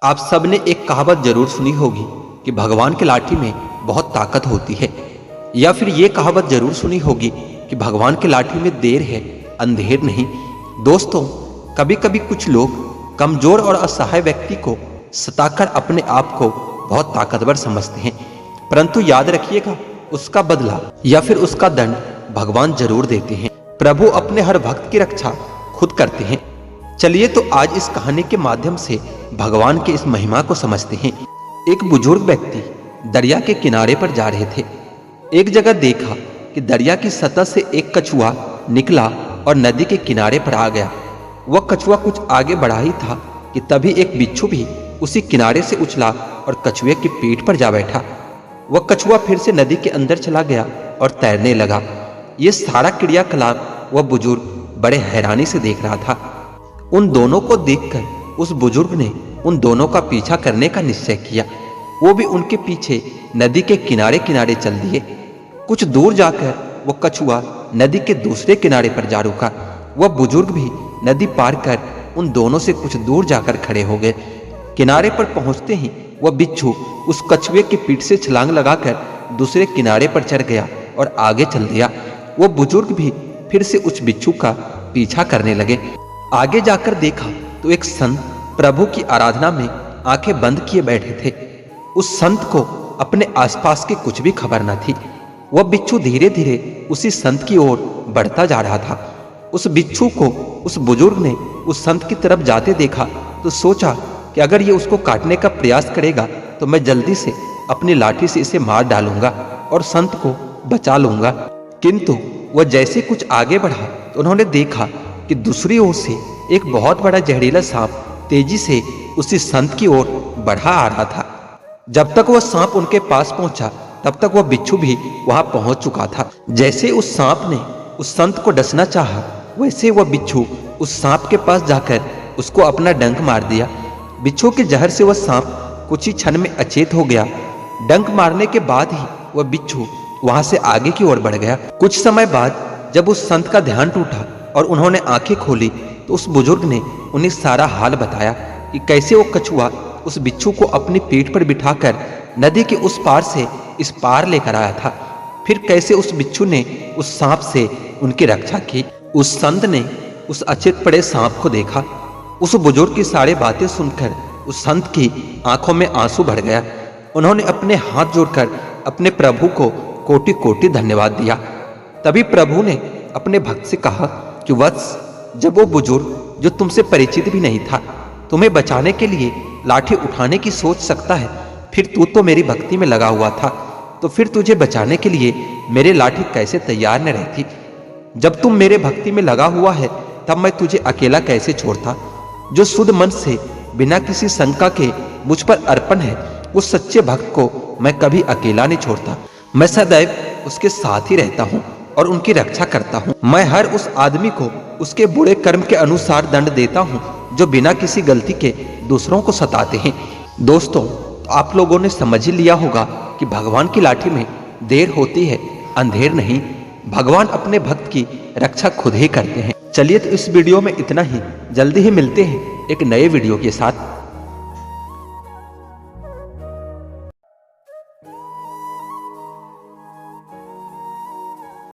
आप सब ने एक कहावत जरूर सुनी होगी कि भगवान की लाठी में बहुत ताकत होती है, या फिर ये कहावत जरूर सुनी होगी कि भगवान की लाठी में देर है अंधेर नहीं। दोस्तों, कभी कभी कुछ लोग कमजोर और असहाय व्यक्ति को सताकर अपने आप को बहुत ताकतवर समझते हैं, परंतु याद रखिएगा, उसका बदला या फिर उसका दंड भगवान जरूर देते हैं। प्रभु अपने हर भक्त की रक्षा खुद करते हैं। चलिए तो आज इस कहानी के माध्यम से भगवान की इस महिमा को समझते हैं। एक बुजुर्ग व्यक्ति दरिया के किनारे पर जा रहे थे। एक जगह देखा कि दरिया की सतह से एक कछुआ निकला और नदी के किनारे पर आ गया। वह कछुआ कुछ आगे बढ़ा ही था कि तभी एक बिच्छू भी उसी किनारे से उछला और कछुए की पीठ पर जा बैठा। वह कछुआ फिर से नदी के अंदर चला गया और तैरने लगा। ये सारा क्रियाकलाप वह बुजुर्ग बड़े हैरानी से देख रहा था। उन दोनों को देखकर उस बुजुर्ग ने उन दोनों का पीछा करने का निश्चय किया। वो भी उनके पीछे नदी के किनारे किनारे चल दिए। कुछ दूर जाकर वो कछुआ नदी के दूसरे किनारे पर जा रुका। वह बुजुर्ग भी नदी पार कर उन दोनों से कुछ दूर जाकर खड़े हो गए। किनारे पर पहुंचते ही वह बिच्छू उस कछुए की पीठ से छलांग लगाकर दूसरे किनारे पर चढ़ गया और आगे चल दिया। वो बुजुर्ग भी फिर से उस बिच्छू का पीछा करने लगे। आगे जाकर देखा तो एक संत प्रभु की आराधना में आंखें बंद किए बैठे थे। उस संत को अपने आसपास की कुछ भी खबर न थी। वह बिच्छू धीरे धीरे उसी संत की ओर बढ़ता जा रहा था। उस बिच्छू को उस बुजुर्ग ने उस संत की तरफ जाते देखा तो सोचा कि अगर ये उसको काटने का प्रयास करेगा तो मैं जल्दी से अपनी लाठी से इसे मार डालूंगा और संत को बचा लूंगा। किंतु वह जैसे कुछ आगे बढ़ा तो उन्होंने देखा कि दूसरी ओर से एक बहुत बड़ा जहरीला सांप तेजी से उसी संत की ओर बढ़ा आ रहा था। जब तक वह सांप उनके पास पहुंचा तब तक वह बिच्छू भी वहां पहुंच चुका था। जैसे उस सांप ने उस संत को डसना चाहा, वैसे वह बिच्छू उस सांप के पास जाकर उसको अपना डंक मार दिया। बिच्छू के जहर से वह सांप कुछ ही क्षण में अचेत हो गया। डंक मारने के बाद ही वह बिच्छू वहां से आगे की ओर बढ़ गया। कुछ समय बाद जब उस संत का ध्यान टूटा और उन्होंने आंखें खोली तो उस बुजुर्ग ने उन्हें सारा हाल बताया कि कैसे वो कछुआ उस बिच्छू को अपनी पीठ पर बिठाकर नदी के उस पार से इस पार लेकर आया था। फिर कैसे उस बिच्छू ने उस सांप से उनकी रक्षा की। उस संत ने उस अचेत पड़े सांप को देखा। उस बुजुर्ग की सारी बातें सुनकर उस संत की आंखों में आंसू भर गया। उन्होंने अपने हाथ जोड़कर अपने प्रभु को कोटि कोटि धन्यवाद दिया। तभी प्रभु ने अपने भक्त से कहा कि वत्स, जब वो बुजुर्ग जो तुमसे परिचित भी नहीं था तुम्हें बचाने के लिए लाठी उठाने की सोच सकता है, फिर तू तो मेरी भक्ति में लगा हुआ था, तो फिर तुझे बचाने के लिए मेरे लाठी कैसे तैयार न रहती। जब तुम मेरे भक्ति में लगा हुआ है तब मैं तुझे अकेला कैसे छोड़ता। जो शुद्ध मन से बिना किसी शंका के मुझ पर अर्पण है, उस सच्चे भक्त को मैं कभी अकेला नहीं छोड़ता। मैं सदैव उसके साथ ही रहता हूँ और उनकी रक्षा करता हूँ। मैं हर उस आदमी को उसके बुरे कर्म के अनुसार दंड देता हूँ जो बिना किसी गलती के दूसरों को सताते हैं। दोस्तों, तो आप लोगों ने समझ ही लिया होगा कि भगवान की लाठी में देर होती है अंधेर नहीं। भगवान अपने भक्त की रक्षा खुद ही करते हैं। चलिए तो इस वीडियो में इतना ही। जल्दी ही मिलते हैं एक नए वीडियो के साथ।